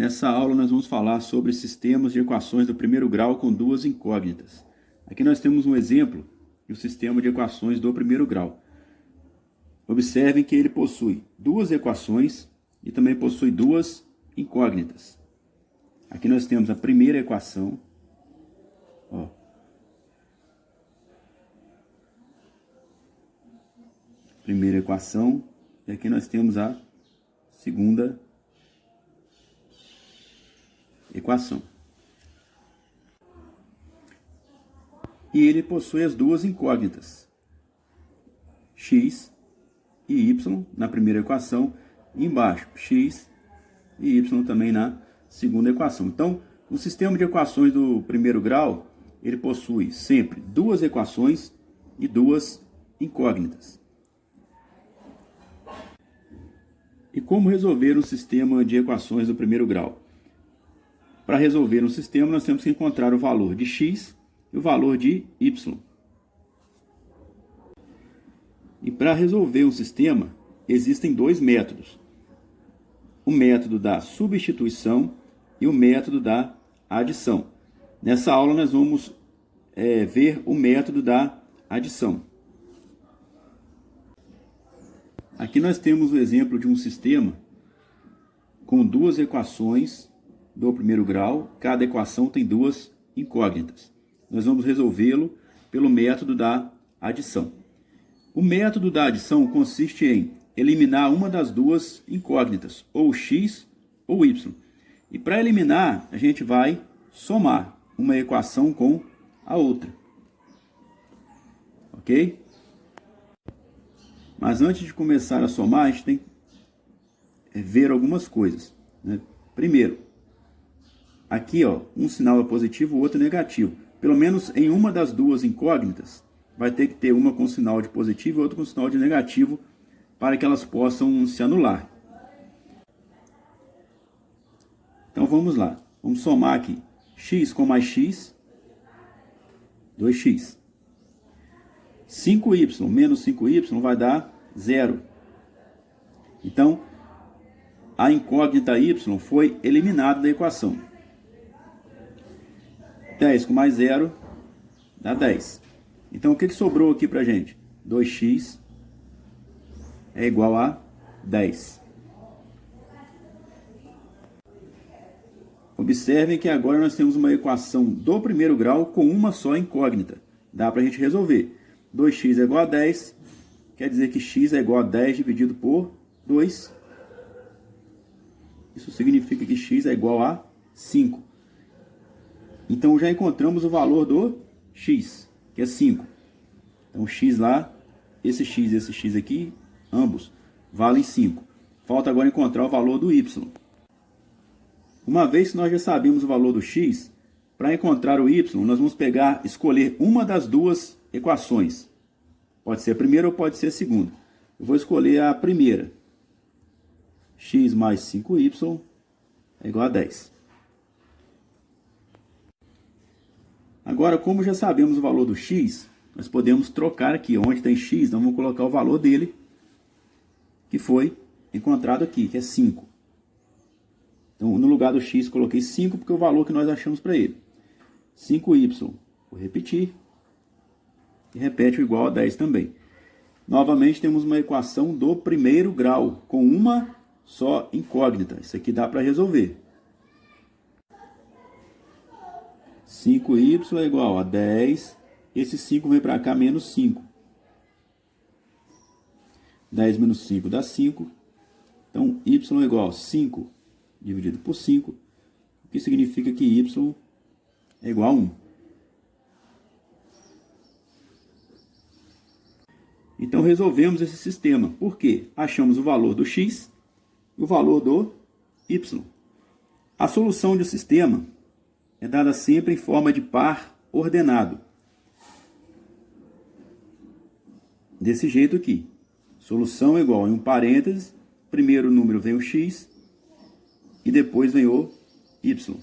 Nessa aula nós vamos falar sobre sistemas de equações do primeiro grau com duas incógnitas. Aqui nós temos um exemplo do sistema de equações do primeiro grau. Observem que ele possui duas equações e também possui duas incógnitas. Aqui nós temos a primeira equação. Primeira equação. E aqui nós temos a segunda equação. E ele possui as duas incógnitas, x e y na primeira equação, e embaixo x e y também na segunda equação. Então, o sistema de equações do primeiro grau, ele possui sempre duas equações e duas incógnitas. E como resolver um sistema de equações do primeiro grau? Para resolver um sistema, nós temos que encontrar o valor de x e o valor de y. E para resolver um sistema, existem dois métodos. O método da substituição e o método da adição. Nessa aula nós vamos ver o método da adição. Aqui nós temos o exemplo de um sistema com duas equações do primeiro grau. Cada equação tem duas incógnitas. Nós vamos resolvê-lo pelo método da adição. O método da adição consiste em eliminar uma das duas incógnitas, ou x ou y. E para eliminar, a gente vai somar uma equação com a outra. Ok? Mas antes de começar a somar, a gente tem que ver algumas coisas, né? Primeiro, aqui um sinal é positivo, o outro é negativo. Pelo menos em uma das duas incógnitas, vai ter que ter uma com sinal de positivo e outra com sinal de negativo, para que elas possam se anular. Então vamos lá. Vamos somar aqui. X com mais x, 2x. 5y menos 5y vai dar 0. Então, a incógnita y foi eliminada da equação. 10 com mais 0 dá 10. Então, o que sobrou aqui para a gente? 2x é igual a 10. Observem que agora nós temos uma equação do primeiro grau com uma só incógnita. Dá para a gente resolver. 2x é igual a 10, quer dizer que x é igual a 10 dividido por 2. Isso significa que x é igual a 5. Então já encontramos o valor do x, que é 5. Então x lá, esse x e esse x aqui, ambos valem 5. Falta agora encontrar o valor do y. Uma vez que nós já sabemos o valor do x, para encontrar o y, nós vamos escolher uma das duas equações. Pode ser a primeira ou pode ser a segunda. Eu vou escolher a primeira. X mais 5y é igual a 10. Agora, como já sabemos o valor do x, nós podemos trocar aqui. Onde tem x, nós vamos colocar o valor dele, que foi encontrado aqui, que é 5. Então, no lugar do x, coloquei 5, porque é o valor que nós achamos para ele. 5y, vou repetir. E repete o igual a 10 também. Novamente, temos uma equação do primeiro grau, com uma só incógnita. Isso aqui dá para resolver. 5y é igual a 10. Esse 5 vem para cá, menos 5. 10 menos 5 dá 5. Então, y é igual a 5 dividido por 5. O que significa que y é igual a 1. Então, resolvemos esse sistema. Por quê? Achamos o valor do x e o valor do y. A solução de um sistema é dada sempre em forma de par ordenado. Desse jeito aqui. Solução é igual, em um parênteses, primeiro número vem o x e depois vem o y.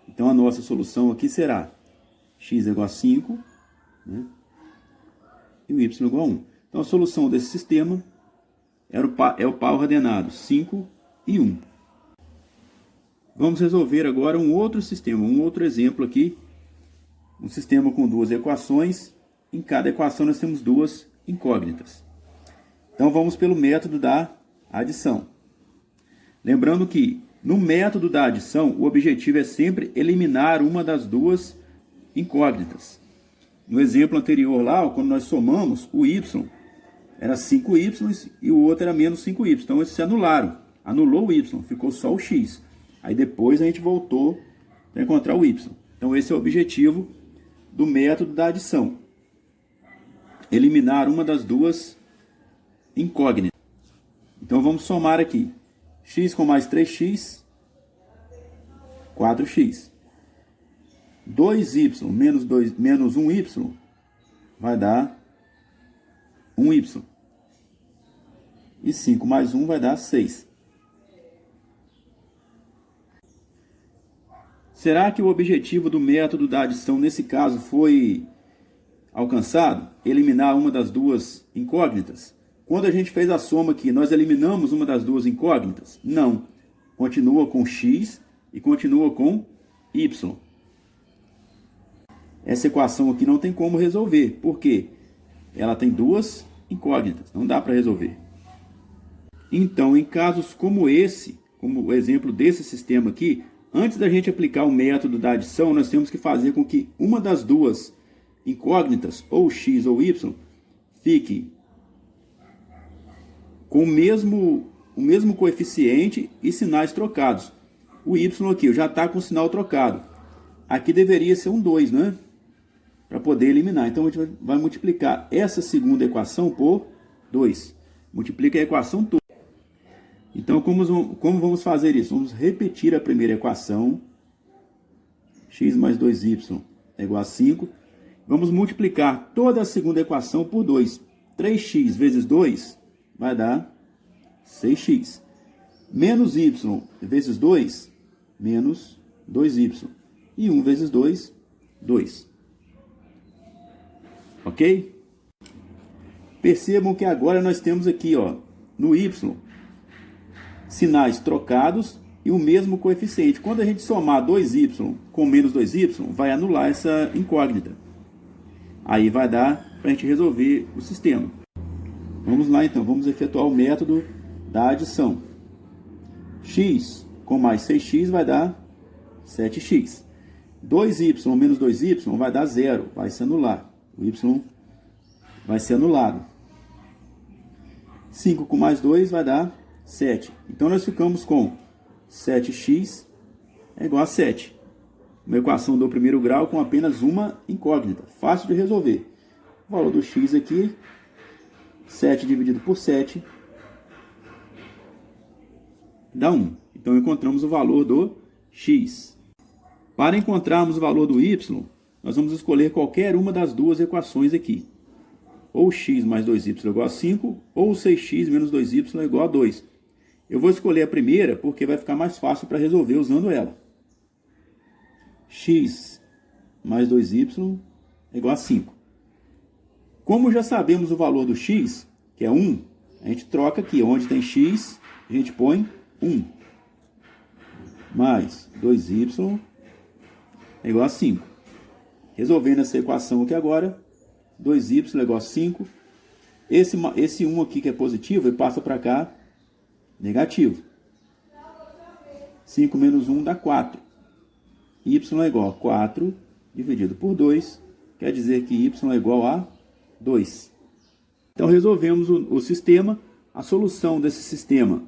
Então, a nossa solução aqui será x é igual a 5, né? E o y é igual a 1. Então, a solução desse sistema é o par ordenado 5 e 1. Vamos resolver agora um outro sistema, um outro exemplo aqui. Um sistema com duas equações. Em cada equação nós temos duas incógnitas. Então vamos pelo método da adição. Lembrando que no método da adição, o objetivo é sempre eliminar uma das duas incógnitas. No exemplo anterior lá, quando nós somamos, o y era 5y e o outro era menos 5y. Então eles se anularam. Anulou o y, ficou só o x. Aí depois a gente voltou para encontrar o y. Então esse é o objetivo do método da adição. Eliminar uma das duas incógnitas. Então vamos somar aqui. X com mais 3x, 4x. 2y menos 1y vai dar 1y. E 5 mais 1 vai dar 6. Será que o objetivo do método da adição nesse caso foi alcançado? Eliminar uma das duas incógnitas? Quando a gente fez a soma aqui, nós eliminamos uma das duas incógnitas? Não. Continua com x e continua com y. Essa equação aqui não tem como resolver. Por quê? Ela tem duas incógnitas. Não dá para resolver. Então, em casos como esse, como o exemplo desse sistema aqui, antes da gente aplicar o método da adição, nós temos que fazer com que uma das duas incógnitas, ou x ou y, fique com o mesmo coeficiente e sinais trocados. O y aqui já está com o sinal trocado. Aqui deveria ser um 2, né? Para poder eliminar. Então a gente vai multiplicar essa segunda equação por 2. Multiplica a equação toda. Então como vamos fazer isso? Vamos repetir a primeira equação. X mais 2y é igual a 5. Vamos multiplicar toda a segunda equação por 2. 3x vezes 2 vai dar 6x. Menos y vezes 2, menos 2y. E 1 vezes 2, 2. Ok? Percebam que agora nós temos aqui, ó, no y, sinais trocados e o mesmo coeficiente. Quando a gente somar 2y com menos 2y, vai anular essa incógnita. Aí vai dar para a gente resolver o sistema. Vamos lá então, vamos efetuar o método da adição. X com mais 6x vai dar 7x. 2y menos 2y vai dar 0, vai se anular. O y vai ser anulado. 5 com mais 2 vai dar 7. Então nós ficamos com 7x é igual a 7. Uma equação do primeiro grau com apenas uma incógnita. Fácil de resolver. O valor do x aqui, 7 dividido por 7, dá 1. Então encontramos o valor do x. Para encontrarmos o valor do y, nós vamos escolher qualquer uma das duas equações aqui. Ou x mais 2y é igual a 5, ou 6x menos 2y é igual a 2. Eu vou escolher a primeira porque vai ficar mais fácil para resolver usando ela. X mais 2y é igual a 5. Como já sabemos o valor do x, que é 1, a gente troca aqui. Onde tem x, a gente põe 1. Mais 2y é igual a 5. Resolvendo essa equação aqui agora, 2y é igual a 5. Esse 1 aqui que é positivo, ele passa para cá, negativo. 5 menos 1 dá 4. Y é igual a 4 dividido por 2, quer dizer que y é igual a 2. Então resolvemos o sistema. A solução desse sistema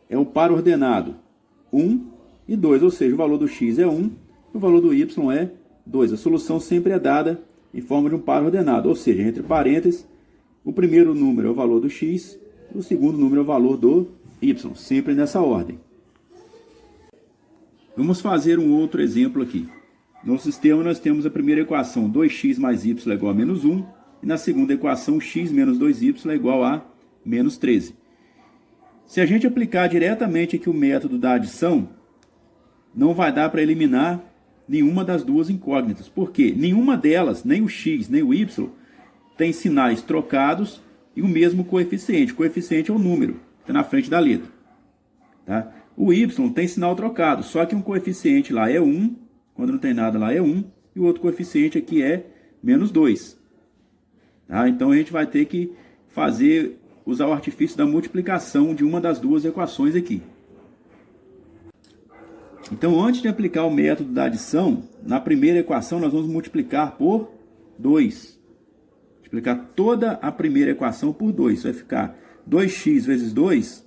é o par ordenado 1 e 2, ou seja, o valor do x é 1 e o valor do y é 2. A solução sempre é dada em forma de um par ordenado, ou seja, entre parênteses, o primeiro número é o valor do x, o segundo número é o valor do y, sempre nessa ordem. Vamos fazer um outro exemplo aqui. No sistema nós temos a primeira equação, 2x mais y é igual a menos 1, e na segunda equação, x menos 2y é igual a menos 13. Se a gente aplicar diretamente aqui o método da adição, não vai dar para eliminar nenhuma das duas incógnitas. Por quê? Nenhuma delas, nem o x nem o y, tem sinais trocados e o mesmo coeficiente. O coeficiente é o número que está na frente da letra. Tá? O y tem sinal trocado, só que um coeficiente lá é 1, quando não tem nada lá é 1, e o outro coeficiente aqui é menos 2. Tá? Então a gente vai ter que usar o artifício da multiplicação de uma das duas equações aqui. Então, antes de aplicar o método da adição, na primeira equação nós vamos multiplicar por 2. Multiplicar toda a primeira equação por 2. Vai ficar 2x vezes 2,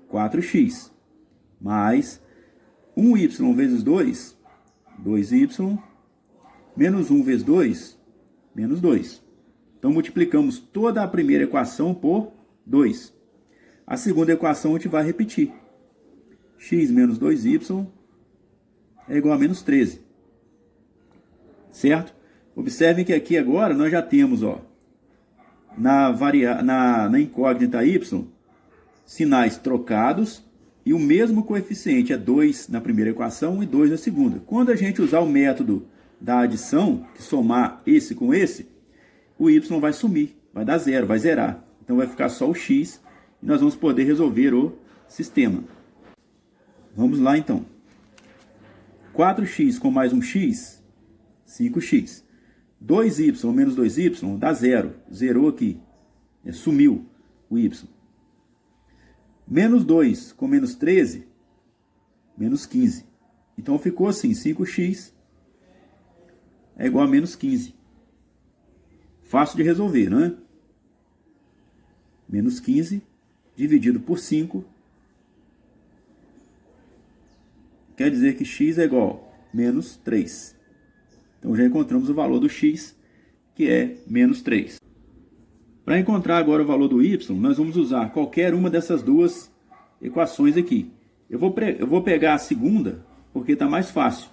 4x. Mais 1y vezes 2, 2y. Menos 1 vezes 2, menos 2. Então, multiplicamos toda a primeira equação por 2. A segunda equação a gente vai repetir. X menos 2y é igual a menos 13. Certo? Observem que aqui agora nós já temos, ó, na incógnita y, sinais trocados e o mesmo coeficiente, é 2 na primeira equação e 2 na segunda. Quando a gente usar o método da adição, que somar esse com esse, o y vai sumir, vai dar zero, vai zerar. Então vai ficar só o x e nós vamos poder resolver o sistema. Vamos lá então. 4x com mais um x, 5x. 2y menos 2y dá zero. Zerou aqui. Sumiu o y. Menos 2 com menos 13, menos 15. Então ficou assim, 5x é igual a menos 15. Fácil de resolver, não é? Menos 15 dividido por 5 quer dizer que x é igual a menos 3. Então já encontramos o valor do x, que é menos 3. Para encontrar agora o valor do y, nós vamos usar qualquer uma dessas duas equações aqui. Eu vou pegar a segunda, porque está mais fácil.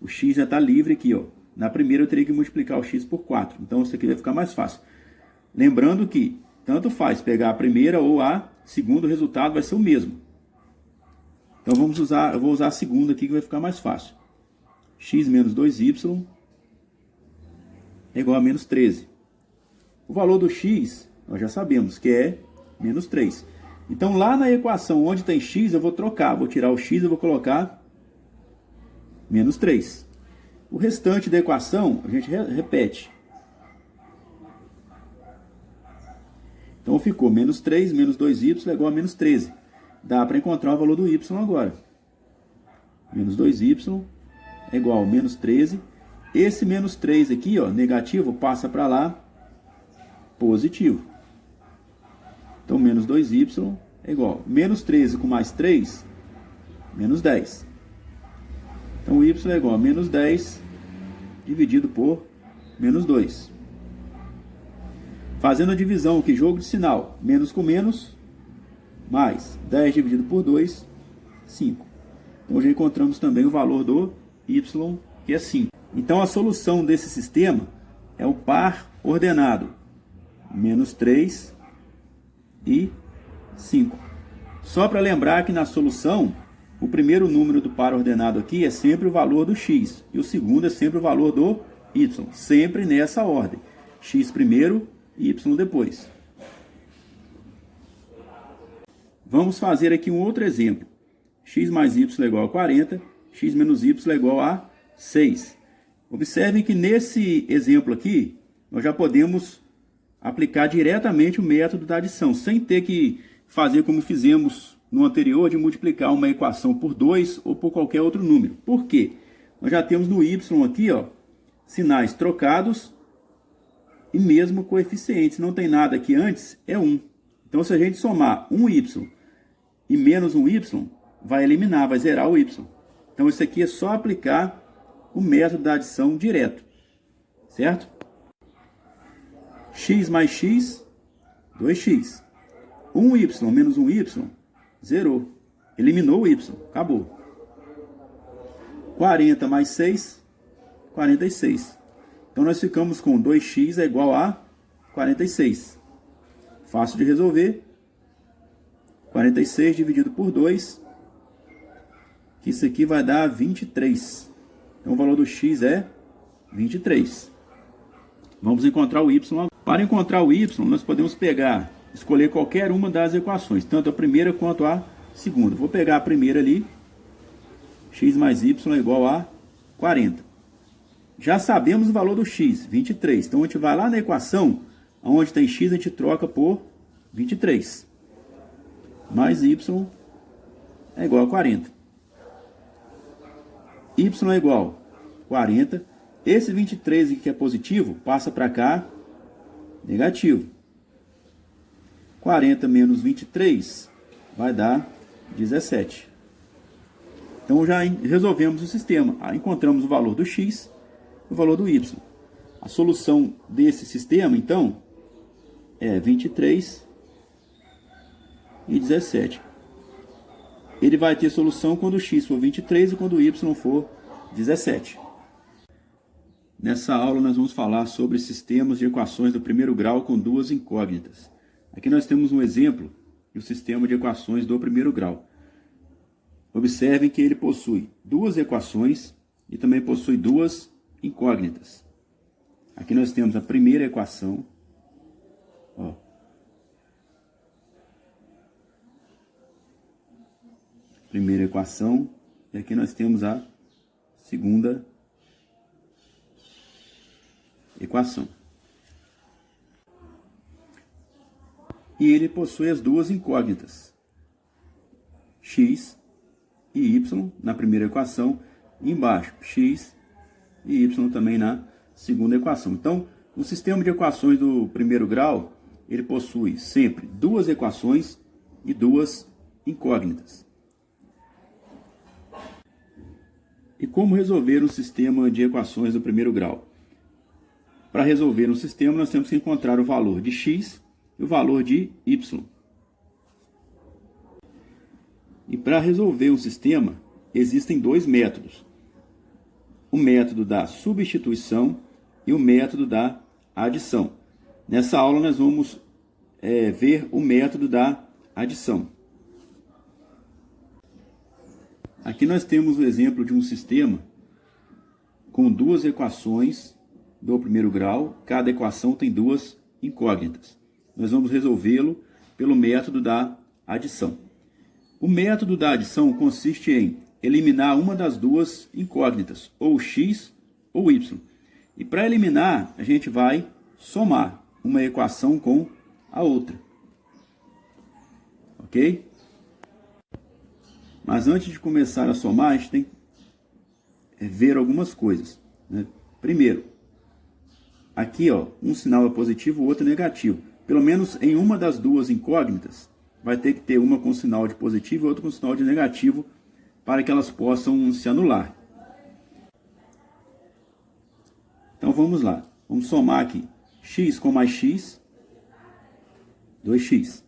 O x já está livre aqui, ó. Na primeira eu teria que multiplicar o x por 4. Então isso aqui vai ficar mais fácil. Lembrando que tanto faz pegar a primeira ou a segunda, o resultado vai ser o mesmo. Então eu vou usar a segunda aqui que vai ficar mais fácil. X menos 2y é igual a menos 13. O valor do x nós já sabemos que é menos 3. Então lá na equação onde tem x eu vou trocar. Vou tirar o x e vou colocar menos 3. O restante da equação a gente repete. Então ficou menos 3 menos 2y é igual a menos 13. Dá para encontrar o valor do y agora. Menos 2y é igual a menos 13. Esse menos 3 aqui, ó, negativo, passa para lá, positivo. Então menos 2y é igual a menos 13 com mais 3, menos 10. Então y é igual a menos 10 dividido por menos 2. Fazendo a divisão aqui, jogo de sinal, menos com menos, mais 10 dividido por 2, 5. Então já encontramos também o valor do y, que é 5. Então a solução desse sistema é o par ordenado, menos 3 e 5. Só para lembrar que na solução, o primeiro número do par ordenado aqui é sempre o valor do x, e o segundo é sempre o valor do y, sempre nessa ordem. X primeiro e y depois. Vamos fazer aqui um outro exemplo. X mais y é igual a 40, x menos y é igual a 6. Observem que nesse exemplo aqui, nós já podemos aplicar diretamente o método da adição, sem ter que fazer como fizemos no anterior, de multiplicar uma equação por 2 ou por qualquer outro número. Por quê? Nós já temos no y aqui, ó, sinais trocados e mesmo coeficientes. Não tem nada aqui antes, é 1. Então, se a gente somar um y e menos um y, vai eliminar, vai zerar o y. Então, isso aqui é só aplicar o método da adição direto. Certo? X mais x, 2x. 1y menos 1y, zerou. Eliminou o y, acabou. 40 mais 6, 46. Então, nós ficamos com 2x é igual a 46. Fácil de resolver. 46 dividido por 2, que isso aqui vai dar 23. Então, o valor do x é 23. Vamos encontrar o y. Para encontrar o y, nós podemos escolher qualquer uma das equações, tanto a primeira quanto a segunda. Vou pegar a primeira ali, x mais y é igual a 40. Já sabemos o valor do x, 23. Então a gente vai lá na equação, onde tem x a gente troca por 23. Mais y é igual a 40. Y é igual a 40. Esse 23 aqui que é positivo, passa para cá, negativo. 40 menos 23 vai dar 17. Então já resolvemos o sistema. Encontramos o valor do x e o valor do y. A solução desse sistema, então, é 23 e 17. Ele vai ter solução quando o x for 23 e quando o y for 17. Nessa aula nós vamos falar sobre sistemas de equações do primeiro grau com duas incógnitas. Aqui nós temos um exemplo do sistema de equações do primeiro grau. Observem que ele possui duas equações e também possui duas incógnitas. Aqui nós temos a primeira equação. Primeira equação. E aqui nós temos a segunda equação. E ele possui as duas incógnitas, x e y na primeira equação, e embaixo x e y também na segunda equação. Então, o sistema de equações do primeiro grau, ele possui sempre duas equações e duas incógnitas. E como resolver um sistema de equações do primeiro grau? Para resolver um sistema, nós temos que encontrar o valor de x e o valor de y. E para resolver um sistema, existem dois métodos. O método da substituição e o método da adição. Nessa aula nós vamos ver o método da adição. Aqui nós temos o exemplo de um sistema com duas equações do primeiro grau. Cada equação tem duas incógnitas. Nós vamos resolvê-lo pelo método da adição. O método da adição consiste em eliminar uma das duas incógnitas, ou x ou y. E para eliminar, a gente vai somar uma equação com a outra. Ok? Mas antes de começar a somar, a gente tem que ver algumas coisas, né? Primeiro, aqui um sinal é positivo, o outro é negativo. Pelo menos em uma das duas incógnitas, vai ter que ter uma com sinal de positivo e outra com sinal de negativo, para que elas possam se anular. Então vamos lá. Vamos somar aqui. X com mais x, 2x.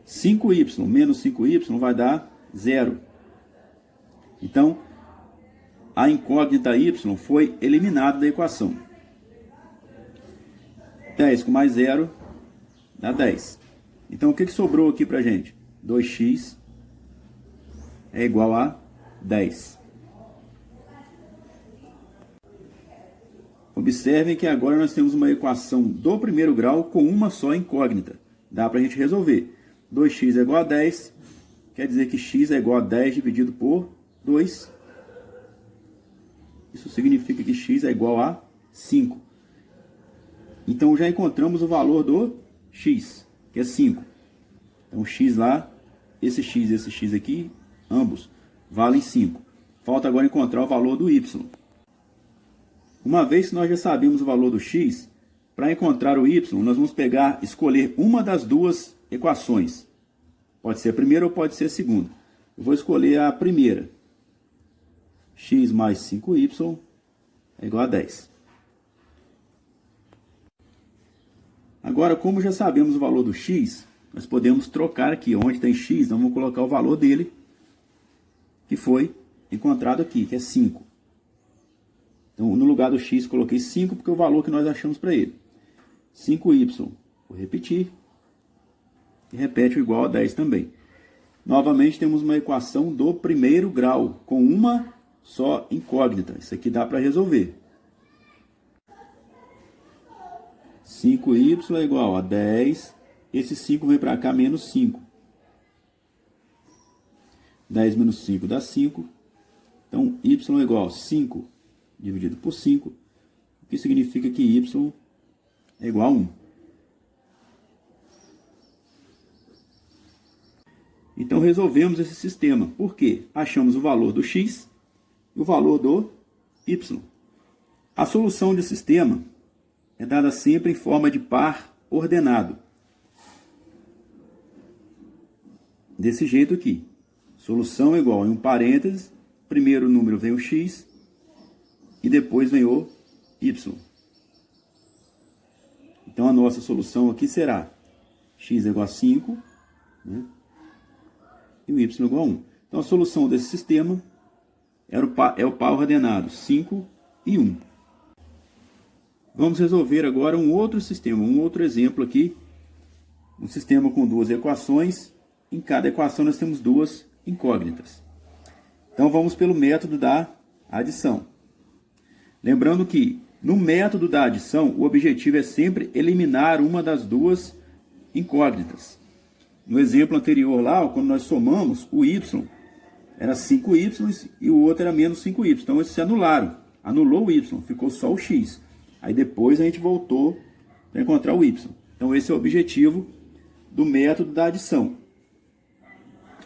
5y menos 5y vai dar 0. Então, a incógnita y foi eliminada da equação. 10 com mais 0 dá 10. Então, o que sobrou aqui para a gente? 2x é igual a 10. Observem que agora nós temos uma equação do primeiro grau com uma só incógnita. Dá para a gente resolver. 2x é igual a 10, quer dizer que x é igual a 10 dividido por 2. Isso significa que x é igual a 5. Então já encontramos o valor do x, que é 5. Então x lá, esse x aqui, ambos valem 5. Falta agora encontrar o valor do y. Uma vez que nós já sabemos o valor do x, para encontrar o y, nós vamos escolher uma das duas equações. Pode ser a primeira ou pode ser a segunda. Eu vou escolher a primeira. X mais 5y é igual a 10. Agora, como já sabemos o valor do x, nós podemos trocar aqui. Onde tem x, nós vamos colocar o valor dele, que foi encontrado aqui, que é 5. Então, no lugar do x, coloquei 5, porque é o valor que nós achamos para ele. 5y, vou repetir. E repete o igual a 10 também. Novamente, temos uma equação do primeiro grau, com uma só incógnita. Isso aqui dá para resolver. 5y é igual a 10. Esse 5 vem para cá, menos 5. 10 menos 5 dá 5. Então, y é igual a 5 dividido por 5, o que significa que y é igual a 1. Então, resolvemos esse sistema. Por quê? Achamos o valor do x e o valor do y. A solução de sistema é dada sempre em forma de par ordenado. Desse jeito aqui. Solução é igual a um parênteses. Primeiro número vem o x e depois vem o y. Então, a nossa solução aqui será x é igual a 5, né? E o y é igual a 1. Então, a solução desse sistema é o par ordenado 5 e 1. Vamos resolver agora um outro sistema, um outro exemplo aqui. Um sistema com duas equações. Em cada equação nós temos duas incógnitas. Então, vamos pelo método da adição. Lembrando que, no método da adição, o objetivo é sempre eliminar uma das duas incógnitas. No exemplo anterior lá, quando nós somamos, o y era 5y e o outro era menos 5y. Então, eles se anularam. Anulou o y, ficou só o x. Aí depois a gente voltou para encontrar o y. Então, esse é o objetivo do método da adição.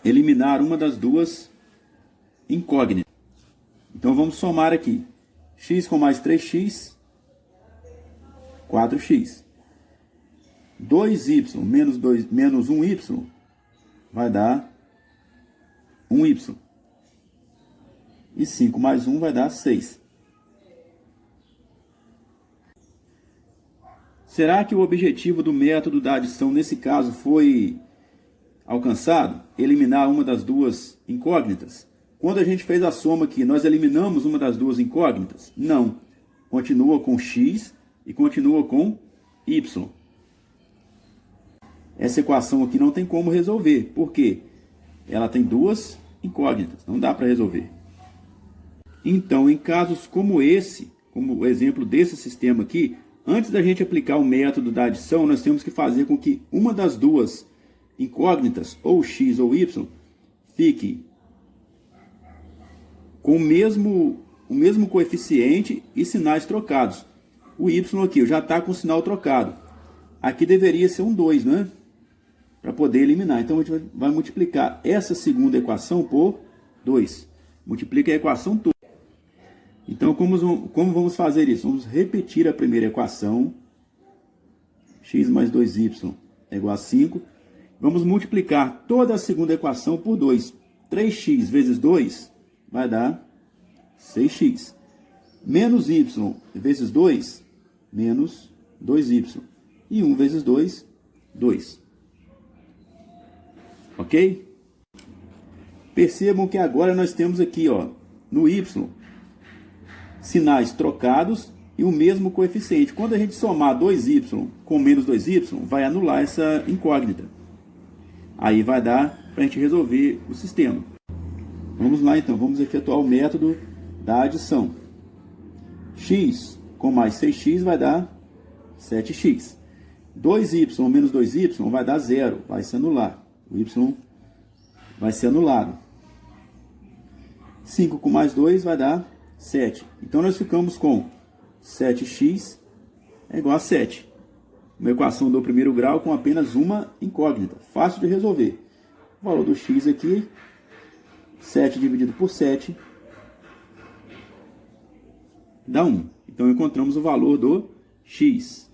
Eliminar uma das duas incógnitas. Então, vamos somar aqui. X com mais 3x, 4x. 2y menos 1y vai dar 1y. E 5 mais 1 vai dar 6. Será que o objetivo do método da adição, nesse caso, foi alcançado? Eliminar uma das duas incógnitas? Quando a gente fez a soma aqui, nós eliminamos uma das duas incógnitas? Não. Continua com x e continua com y. Essa equação aqui não tem como resolver. Por quê? Ela tem duas incógnitas. Não dá para resolver. Então, em casos como esse, como o exemplo desse sistema aqui, antes da gente aplicar o método da adição, nós temos que fazer com que uma das duas incógnitas, ou x ou y, fique com o mesmo coeficiente e sinais trocados. O y aqui já está com o sinal trocado. Aqui deveria ser um 2, né? Para poder eliminar. Então, a gente vai multiplicar essa segunda equação por 2. Multiplica a equação toda. Então, como vamos fazer isso? Vamos repetir a primeira equação. X mais 2y é igual a 5. Vamos multiplicar toda a segunda equação por 2. 3x vezes 2 vai dar 6x. Menos y vezes 2, menos 2y. E 1 vezes 2, 2. Ok? Percebam que agora nós temos aqui, ó, no y, sinais trocados e o mesmo coeficiente. Quando a gente somar 2y com menos 2y, vai anular essa incógnita. Aí vai dar para a gente resolver o sistema. Vamos lá então, vamos efetuar o método da adição. X com mais 6x vai dar 7x. 2y menos 2y vai dar 0, vai se anular. O y vai ser anulado. 5 com mais 2 vai dar 7. Então, nós ficamos com 7x é igual a 7. Uma equação do primeiro grau com apenas uma incógnita. Fácil de resolver. O valor do x aqui, 7 dividido por 7, dá 1. Então, encontramos o valor do x.